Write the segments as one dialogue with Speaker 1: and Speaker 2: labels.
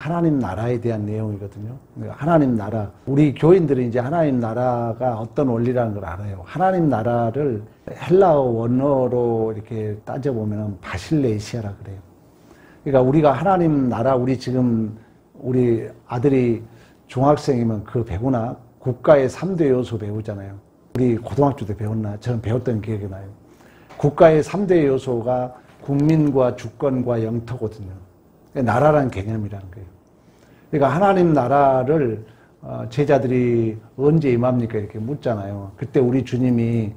Speaker 1: 하나님 나라에 대한 내용이거든요. 하나님 나라, 우리 교인들은 이제 하나님 나라가 어떤 원리라는 걸 알아요. 하나님 나라를 헬라어 원어로 이렇게 따져보면 바실레시아라 그래요. 그러니까 우리가 하나님 나라, 우리 지금 우리 아들이 중학생이면 그거 배우나? 국가의 3대 요소 배우잖아요. 우리 고등학교 때 배웠나? 저는 배웠던 기억이 나요. 국가의 3대 요소가 국민과 주권과 영토거든요. 나라라는 개념이라는 거예요. 그러니까 하나님 나라를 제자들이 언제 임합니까? 이렇게 묻잖아요. 그때 우리 주님이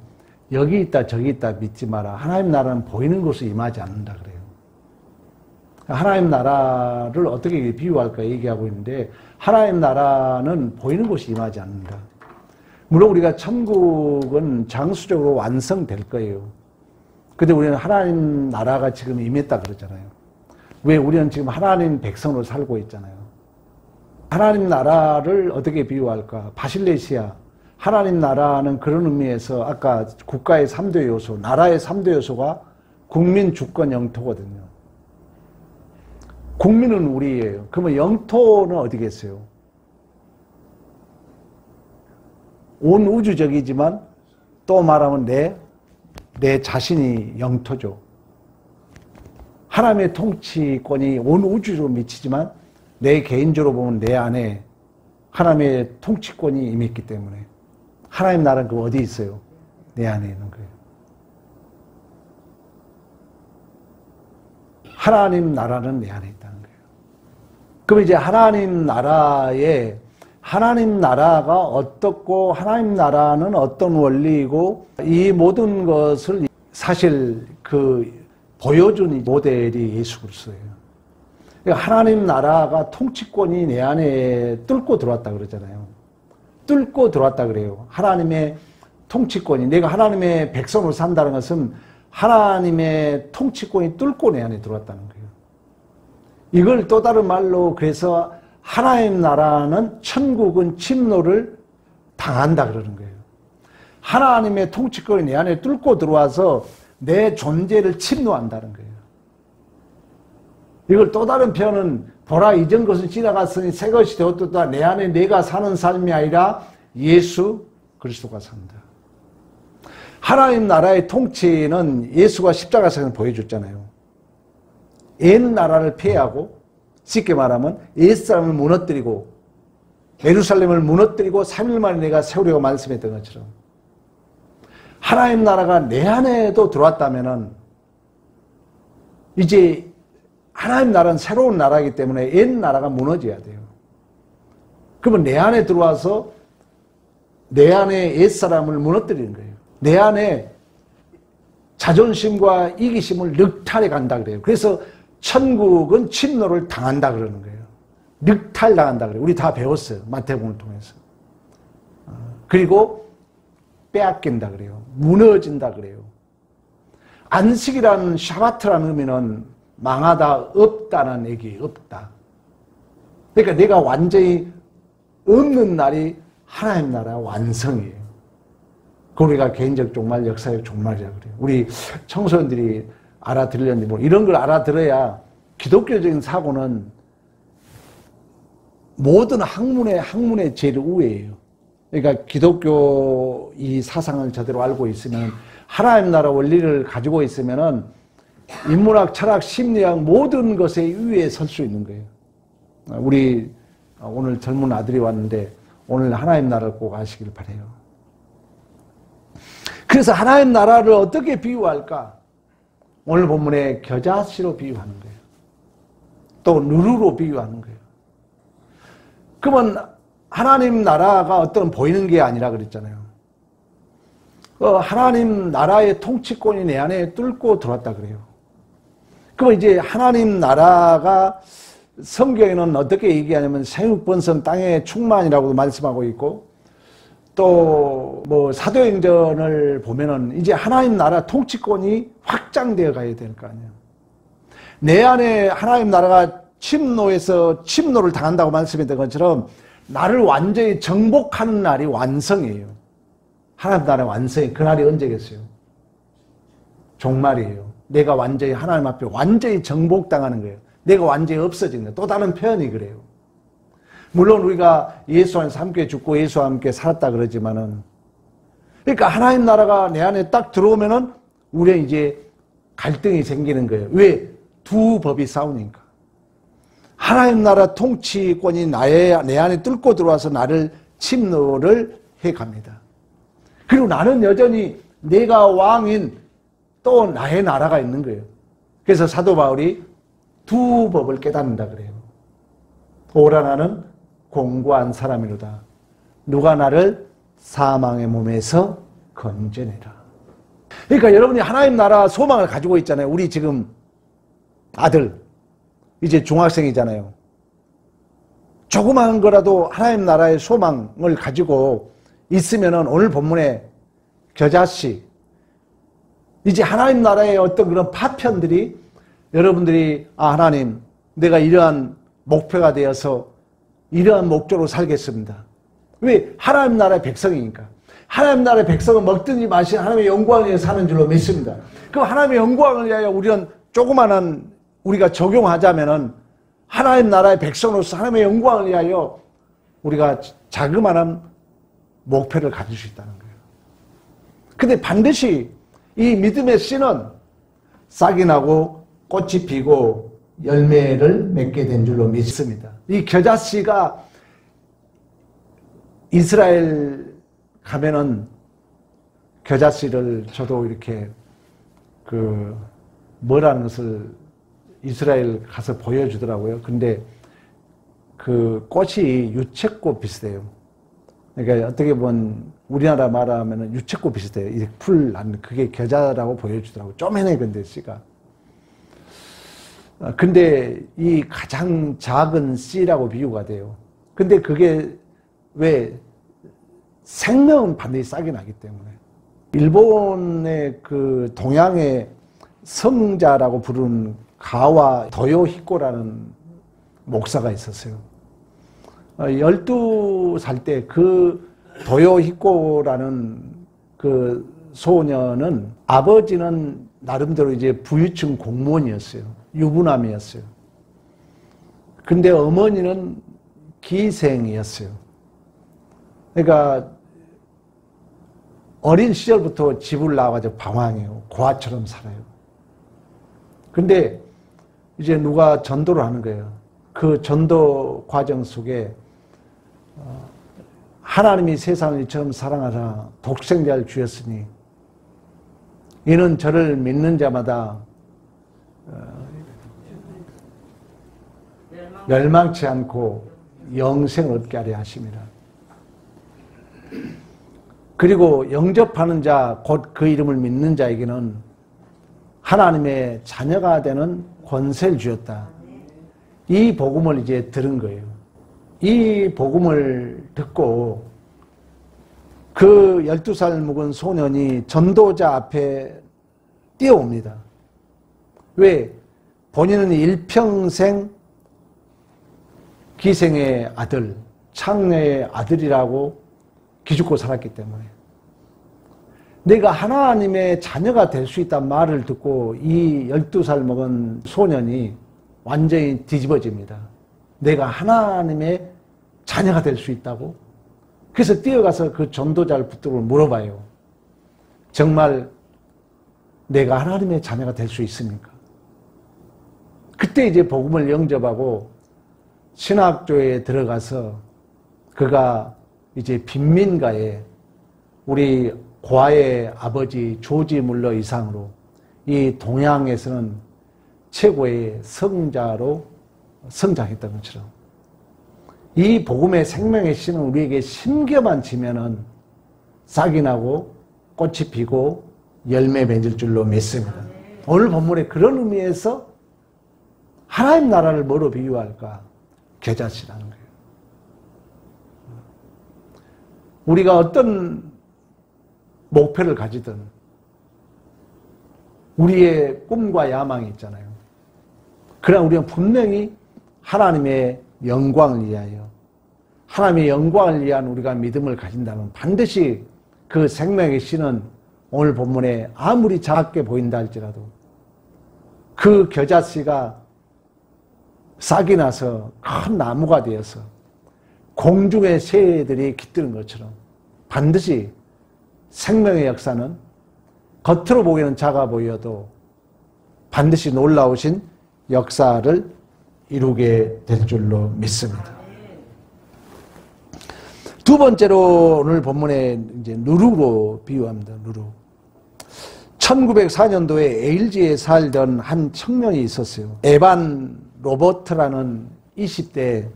Speaker 1: 여기 있다 저기 있다 믿지 마라. 하나님 나라는 보이는 곳에 임하지 않는다 그래요. 하나님 나라를 어떻게 비유할까 얘기하고 있는데 하나님 나라는 보이는 곳에 임하지 않는다. 물론 우리가 천국은 장수적으로 완성될 거예요. 근데 우리는 하나님 나라가 지금 임했다 그러잖아요. 왜? 우리는 지금 하나님 백성으로 살고 있잖아요. 하나님 나라를 어떻게 비유할까? 바실레시아. 하나님 나라는 그런 의미에서 아까 국가의 3대 요소, 나라의 3대 요소가 국민, 주권, 영토거든요. 국민은 우리예요. 그러면 영토는 어디겠어요? 온 우주적이지만 또 말하면 내 자신이 영토죠. 하나님의 통치권이 온 우주로 미치지만 내 개인적으로 보면 내 안에 하나님의 통치권이 임했기 때문에 하나님 나라는 그 어디 있어요? 내 안에 있는 거예요. 하나님 나라는 내 안에 있다는 거예요. 그럼 이제 하나님 나라가 어떻고 하나님 나라는 어떤 원리이고 이 모든 것을 사실 보여준 모델이 예수 그리스도예요. 그러니까 하나님 나라가 통치권이 내 안에 뚫고 들어왔다 그러잖아요. 뚫고 들어왔다 그래요. 하나님의 통치권이, 내가 하나님의 백성으로 산다는 것은 하나님의 통치권이 뚫고 내 안에 들어왔다는 거예요. 이걸 또 다른 말로 그래서 하나님 나라는 천국은 침노를 당한다 그러는 거예요. 하나님의 통치권이 내 안에 뚫고 들어와서 내 존재를 침노한다는 거예요. 이걸 또 다른 표현은 보라 이전 것은 지나갔으니 새 것이 되었도다. 내 안에 내가 사는 삶이 아니라 예수 그리스도가 산다. 하나님 나라의 통치는 예수가 십자가에서 보여줬잖아요. 옛 나라를 폐하고 쉽게 말하면 옛사람을 무너뜨리고 예루살렘을 무너뜨리고 3일 만에 내가 세우려고 말씀했던 것처럼 하나님 나라가 내 안에도 들어왔다면은 이제 하나님 나라는 새로운 나라이기 때문에 옛 나라가 무너져야 돼요. 그러면 내 안에 들어와서 내 안에 옛사람을 무너뜨리는 거예요. 내 안에 자존심과 이기심을 늑탈해 간다 그래요. 그래서 천국은 침노를 당한다 그러는 거예요. 늑탈당한다 그래요. 우리 다 배웠어요. 마태복음을 통해서. 그리고 빼앗긴다 그래요. 무너진다 그래요. 안식이라는 샤바트라는 의미는 망하다, 없다는 얘기예요. 없다. 그러니까 내가 완전히 없는 날이 하나님 나라 완성이에요. 그 우리가 개인적 종말, 역사적 종말이라고 그래요. 우리 청소년들이 알아들으려는데 뭐 이런 걸 알아들어야 기독교적인 사고는 모든 학문의 제일 우회예요. 그러니까 기독교 이 사상을 제대로 알고 있으면 하나님 나라 원리를 가지고 있으면은 인문학, 철학, 심리학 모든 것에 위에 설 수 있는 거예요. 우리 오늘 젊은 아들이 왔는데 오늘 하나님 나라를 꼭 아시길 바라요. 그래서 하나님 나라를 어떻게 비유할까? 오늘 본문에 겨자씨로 비유하는 거예요. 또 누루로 비유하는 거예요. 그러면 하나님 나라가 어떤 보이는 게 아니라 그랬잖아요. 하나님 나라의 통치권이 내 안에 뚫고 들어왔다 그래요. 그럼 이제 하나님 나라가 성경에는 어떻게 얘기하냐면 생육번성 땅의 충만이라고도 말씀하고 있고 또 뭐 사도행전을 보면은 이제 하나님 나라 통치권이 확장되어 가야 될 거 아니에요. 내 안에 하나님 나라가 침노를 당한다고 말씀했던 것처럼 나를 완전히 정복하는 날이 완성이에요. 하나님 나라의 완성이 그날이 언제겠어요? 종말이에요. 내가 완전히 하나님 앞에 완전히 정복당하는 거예요. 내가 완전히 없어진 거예요. 또 다른 표현이 그래요. 물론 우리가 예수 안에서 함께 죽고 예수와 함께 살았다 그러지만은, 그러니까 하나님 나라가 내 안에 딱 들어오면은 우리는 이제 갈등이 생기는 거예요. 왜? 두 법이 싸우니까. 하나님 나라 통치권이 내 안에 뚫고 들어와서 나를 침노를 해갑니다. 그리고 나는 여전히 내가 왕인 또 나의 나라가 있는 거예요. 그래서 사도 바울이 두 법을 깨닫는다 그래요. 오라 나는 공고한 사람이로다. 누가 나를 사망의 몸에서 건져내라. 그러니까 여러분이 하나님 나라 소망을 가지고 있잖아요. 우리 지금 아들 이제 중학생이잖아요. 조그마한 거라도 하나님 나라의 소망을 가지고 있으면은 오늘 본문에 겨자씨, 이제 하나님 나라의 어떤 그런 파편들이 여러분들이 하나님 내가 이러한 목표가 되어서 이러한 목적으로 살겠습니다. 왜? 하나님 나라의 백성이니까. 하나님 나라의 백성은 먹든지 마시든 하나님의 영광을 위해 사는 줄로 믿습니다. 그 하나님의 영광을 위하여 우리는 조그마한 우리가 적용하자면은 하나님 나라의 백성으로서 하나님의 영광을 위하여 우리가 자그마한 목표를 가질 수 있다는 거예요. 근데 반드시 이 믿음의 씨는 싹이 나고 꽃이 피고 열매를 맺게 된 줄로 믿습니다. 이 겨자씨가 이스라엘 가면은 겨자씨를 저도 이렇게 뭐라는 것을 이스라엘 가서 보여주더라고요. 근데 그 꽃이 유채꽃 비슷해요. 그러니까 어떻게 보면 우리나라 말하면 유채꽃 비슷해요. 이 풀 난 그게 겨자라고 보여주더라고요. 쪼매네 근데 씨가. 근데 이 가장 작은 씨라고 비유가 돼요. 근데 그게 왜 생명은 반드시 싹이 나기 때문에. 일본의 그 동양의 성자라고 부르는 가와 도요히코라는 목사가 있었어요. 12살 때 그 도요히코라는 그 소녀는 아버지는 나름대로 이제 부유층 공무원이었어요. 유부남이었어요. 근데 어머니는 기생이었어요. 그러니까 어린 시절부터 집을 나와가지고 방황해요. 고아처럼 살아요. 근데 이제 누가 전도를 하는 거예요. 그 전도 과정 속에 하나님이 세상을 이처럼 사랑하사 독생자를 주셨으니 이는 저를 믿는 자마다 멸망치 않고 영생을 얻게 하려 하심이라. 그리고 영접하는 자, 곧 그 이름을 믿는 자에게는 하나님의 자녀가 되는 권세를 주었다. 이 복음을 이제 들은 거예요. 이 복음을 듣고 그 12살 묵은 소년이 전도자 앞에 뛰어옵니다. 왜? 본인은 일평생 기생의 아들, 창녀의 아들이라고 기죽고 살았기 때문에 내가 하나님의 자녀가 될 수 있다는 말을 듣고 이 12살 먹은 소년이 완전히 뒤집어집니다. 내가 하나님의 자녀가 될 수 있다고? 그래서 뛰어가서 그 전도자를 붙들고 물어봐요. 정말 내가 하나님의 자녀가 될 수 있습니까? 그때 이제 복음을 영접하고 신학교에 들어가서 그가 이제 빈민가에 우리 고아의 아버지 조지 물러 이상으로 이 동양에서는 최고의 성자로 성장했던 것처럼 이 복음의 생명의 씨는 우리에게 심겨만 지면은 싹이 나고 꽃이 피고 열매 맺을 줄로 믿습니다. 오늘 본문에 그런 의미에서 하나님 나라를 뭐로 비유할까? 겨자씨라는 거예요. 우리가 어떤 목표를 가지든 우리의 꿈과 야망이 있잖아요. 그러나 우리는 분명히 하나님의 영광을 위하여 하나님의 영광을 위한 우리가 믿음을 가진다면 반드시 그 생명의 씨는 오늘 본문에 아무리 작게 보인다 할지라도 그 겨자씨가 싹이 나서 큰 나무가 되어서 공중의 새들이 깃드는 것처럼 반드시 생명의 역사는 겉으로 보기에는 작아 보여도 반드시 놀라우신 역사를 이루게 될 줄로 믿습니다. 두 번째로 오늘 본문에 이제 누룩으로 비유합니다. 누룩. 1904년도에 에일지에 살던 한 청년이 있었어요. 에반 로버트라는 20대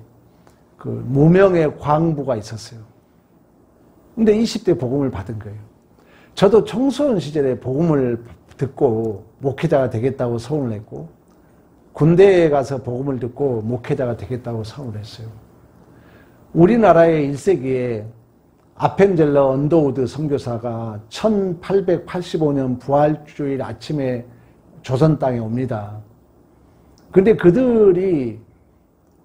Speaker 1: 그 무명의 광부가 있었어요. 근데 20대 복음을 받은 거예요. 저도 청소년 시절에 복음을 듣고 목회자가 되겠다고 소원을 했고, 군대에 가서 복음을 듣고 목회자가 되겠다고 소원을 했어요. 우리나라의 1세기에 아펜젤러 언더우드 선교사가 1885년 부활주일 아침에 조선 땅에 옵니다. 근데 그들이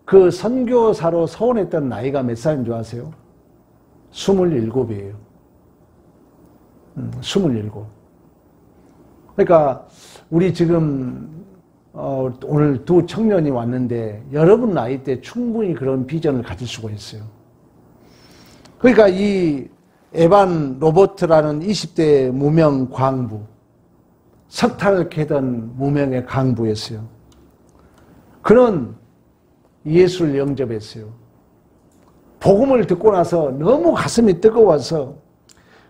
Speaker 1: 그 선교사로 서원했던 나이가 몇 살인 줄 아세요? 27이에요. 27. 그러니까 우리 지금 오늘 두 청년이 왔는데 여러분 나이 때 충분히 그런 비전을 가질 수가 있어요. 그러니까 이 에반 로버트라는 20대 무명 광부, 석탄을 캐던 무명의 강부였어요. 그는 예수를 영접했어요. 복음을 듣고 나서 너무 가슴이 뜨거워서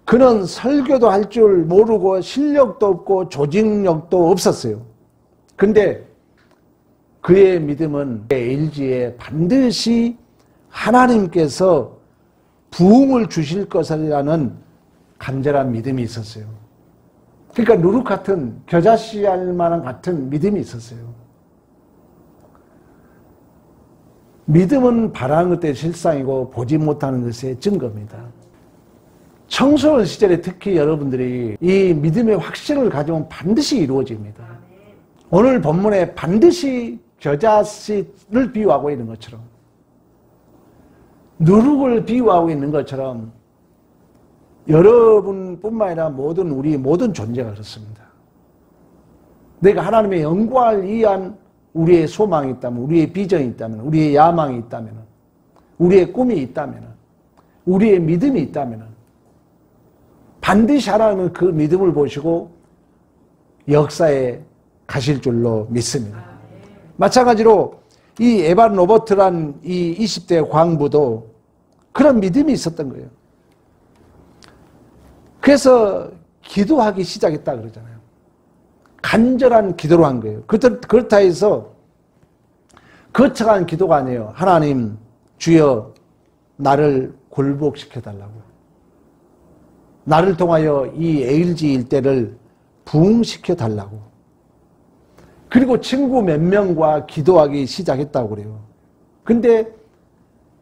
Speaker 1: 그는 설교도 할 줄 모르고 실력도 없고 조직력도 없었어요. 근데 그의 믿음은 에일지에 반드시 하나님께서 부흥을 주실 것이라는 간절한 믿음이 있었어요. 그러니까 누룩 같은 겨자씨알 만한 같은 믿음이 있었어요. 믿음은 바라는 것의 실상이고 보지 못하는 것의 증거입니다. 청소년 시절에 특히 여러분들이 이 믿음의 확신을 가지면 반드시 이루어집니다. 오늘 본문에 반드시 겨자씨를 비유하고 있는 것처럼, 누룩을 비유하고 있는 것처럼 여러분뿐만 아니라 우리 모든 존재가 그렇습니다. 내가 하나님의 영광을 위한 우리의 소망이 있다면, 우리의 비전이 있다면, 우리의 야망이 있다면, 우리의 꿈이 있다면, 우리의 믿음이 있다면 반드시 하나님은 그 믿음을 보시고 역사에 가실 줄로 믿습니다. 마찬가지로 이 에반 로버트란 이 20대 광부도 그런 믿음이 있었던 거예요. 그래서 기도하기 시작했다 그러잖아요. 간절한 기도로 한 거예요. 그렇다 해서 거창한 기도가 아니에요. 하나님, 주여 나를 굴복시켜달라고. 나를 통하여 이 에일지 일대를 부흥시켜달라고. 그리고 친구 몇 명과 기도하기 시작했다고 그래요. 근데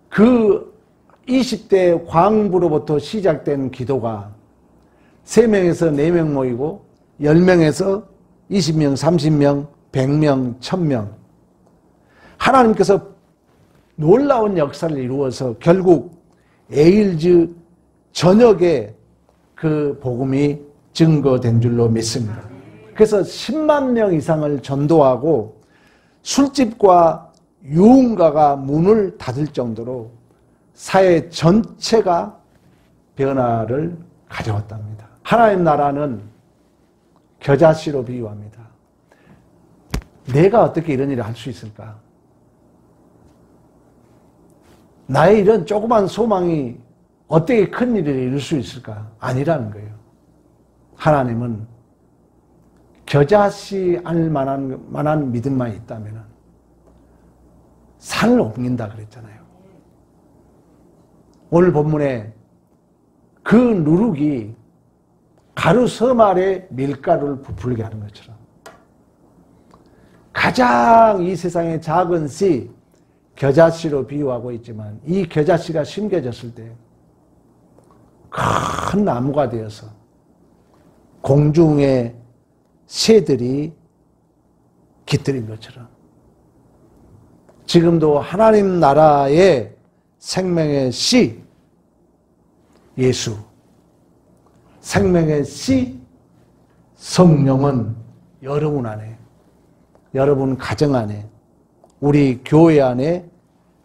Speaker 1: 그 20대 광부로부터 시작된 기도가 3명에서 4명 모이고 10명에서 20명, 30명, 100명, 1000명. 하나님께서 놀라운 역사를 이루어서 결국 에일즈 전역에 그 복음이 증거된 줄로 믿습니다. 그래서 10만 명 이상을 전도하고 술집과 유흥가가 문을 닫을 정도로 사회 전체가 변화를 가져왔답니다. 하나님 나라는 겨자씨로 비유합니다. 내가 어떻게 이런 일을 할 수 있을까? 나의 이런 조그만 소망이 어떻게 큰 일을 이룰 수 있을까? 아니라는 거예요. 하나님은 겨자씨 알 만한 믿음만 있다면 산을 옮긴다 그랬잖아요. 오늘 본문에 그 누룩이 가루 섬 아래 밀가루를 부풀게 하는 것처럼 가장 이 세상의 작은 씨, 겨자씨로 비유하고 있지만 이 겨자씨가 심겨졌을 때 큰 나무가 되어서 공중의 새들이 깃들인 것처럼 지금도 하나님 나라의 생명의 씨 예수, 생명의 씨 성령은 여러분 안에, 여러분 가정 안에, 우리 교회 안에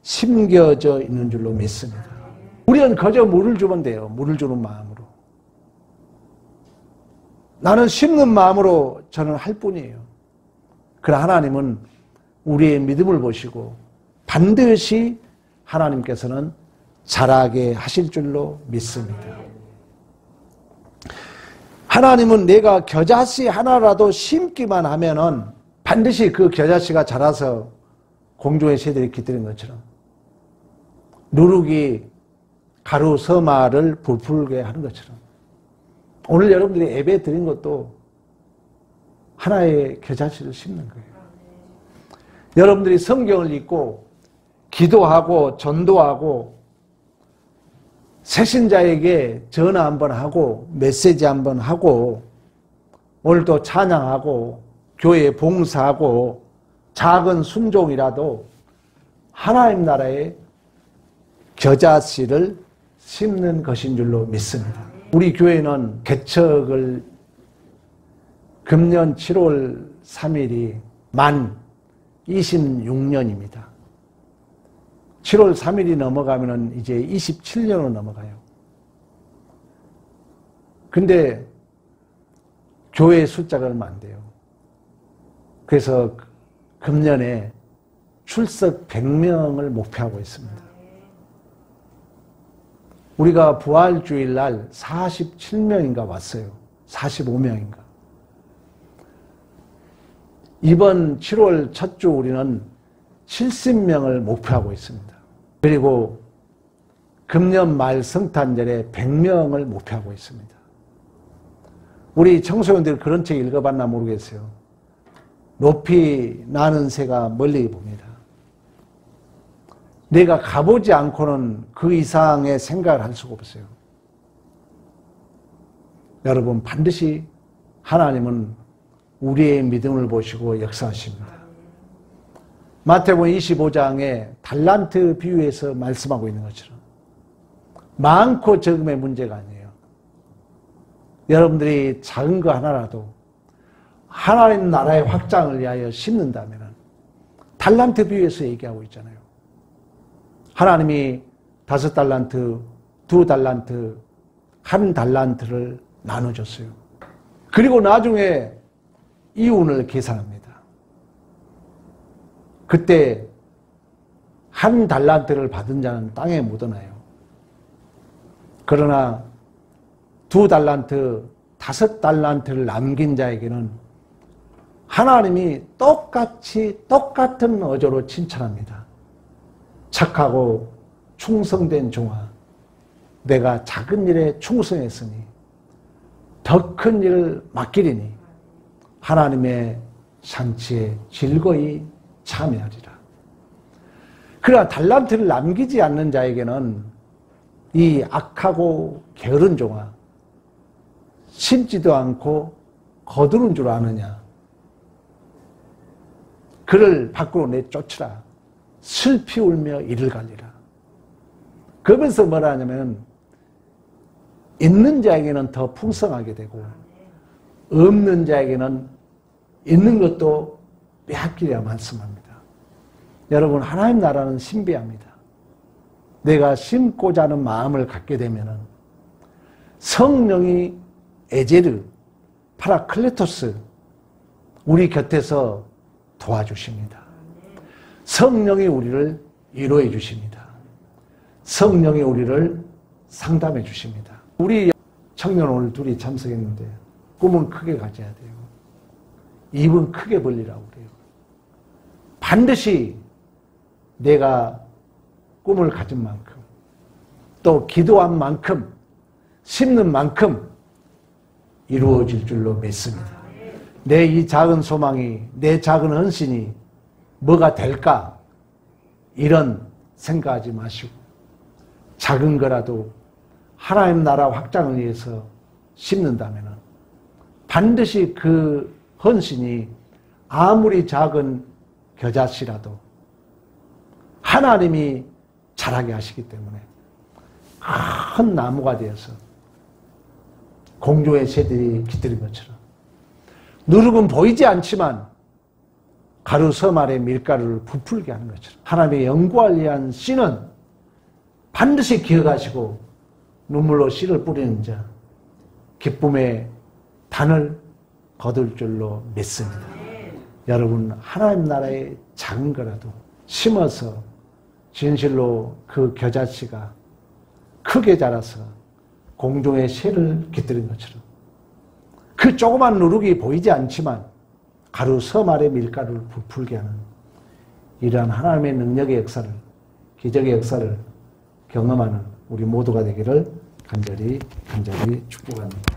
Speaker 1: 심겨져 있는 줄로 믿습니다. 우리는 그저 물을 주면 돼요. 물을 주는 마음으로. 나는 심는 마음으로 저는 할 뿐이에요. 그러나 하나님은 우리의 믿음을 보시고 반드시 하나님께서는 자라게 하실 줄로 믿습니다. 하나님은 내가 겨자씨 하나라도 심기만 하면은 반드시 그 겨자씨가 자라서 공중의 새들이 깃드는 것처럼 누룩이 가루 서마를 부풀게 하는 것처럼 오늘 여러분들이 예배 드린 것도 하나의 겨자씨를 심는 거예요. 여러분들이 성경을 읽고 기도하고 전도하고 새신자에게 전화 한번 하고 메시지 한번 하고 오늘도 찬양하고 교회에 봉사하고 작은 순종이라도 하나님 나라의 겨자씨를 심는 것인 줄로 믿습니다. 우리 교회는 개척을 금년 7월 3일이 만 26년입니다. 7월 3일이 넘어가면 이제 27년으로 넘어가요. 근데 교회 숫자가 얼마 안 돼요. 그래서 금년에 출석 100명을 목표하고 있습니다. 우리가 부활주일날 47명인가 왔어요. 45명인가. 이번 7월 첫 주 우리는 70명을 목표하고 있습니다. 그리고 금년 말 성탄절에 100명을 목표하고 있습니다. 우리 청소년들 그런 책 읽어봤나 모르겠어요. 높이 나는 새가 멀리 봅니다. 내가 가보지 않고는 그 이상의 생각을 할 수가 없어요. 여러분 반드시 하나님은 우리의 믿음을 보시고 역사하십니다. 마태복음 25장에 달란트 비유에서 말씀하고 있는 것처럼 많고 적음의 문제가 아니에요. 여러분들이 작은 거 하나라도 하나님 나라의 확장을 위하여 심는다면 달란트 비유에서 얘기하고 있잖아요. 하나님이 5달란트, 2달란트, 1달란트를 나눠줬어요. 그리고 나중에 이윤을 계산합니다. 그때 1달란트를 받은 자는 땅에 묻어나요. 그러나 2달란트, 5달란트를 남긴 자에게는 하나님이 똑같은 어조로 칭찬합니다. 착하고 충성된 종아, 내가 작은 일에 충성했으니 더 큰 일을 맡기리니 하나님의 잔치에 즐거이 참여하리라. 그러나 달란트를 남기지 않는 자에게는 이 악하고 게으른 종아, 심지도 않고 거두는 줄 아느냐. 그를 밖으로 내쫓으라. 슬피 울며 이를 갈리라. 그러면서 뭐라 하냐면 있는 자에게는 더 풍성하게 되고 없는 자에게는 있는 것도 빼앗기리라 말씀합니다. 여러분 하나님 나라는 신비합니다. 내가 심고자 하는 마음을 갖게 되면 성령이 에제르, 파라클레토스 우리 곁에서 도와주십니다. 성령이 우리를 위로해 주십니다. 성령이 우리를 상담해 주십니다. 우리 청년 오늘 둘이 참석했는데 꿈은 크게 가져야 돼요. 입은 크게 벌리라고 그래요. 반드시 내가 꿈을 가진 만큼 또 기도한 만큼 심는 만큼 이루어질 줄로 믿습니다. 내 이 작은 소망이 내 작은 헌신이 뭐가 될까 이런 생각하지 마시고 작은 거라도 하나님 나라 확장을 위해서 심는다면 반드시 그 헌신이 아무리 작은 겨자씨라도 하나님이 자라게 하시기 때문에 큰 나무가 되어서 공중의 새들이 깃들인 것처럼 누룩은 보이지 않지만 가루 섬 아래 밀가루를 부풀게 하는 것처럼 하나님의 영광을 위한 씨는 반드시 기억하시고 눈물로 씨를 뿌리는 자 기쁨의 단을 거둘 줄로 믿습니다. 여러분 하나님 나라의 작은 거라도 심어서 진실로 그 겨자씨가 크게 자라서 공중의 새를 깃드린 것처럼 그 조그만 누룩이 보이지 않지만 가루 섬 아래 밀가루를 부풀게 하는 이러한 하나님의 능력의 역사를 기적의 역사를 경험하는 우리 모두가 되기를 간절히 축복합니다.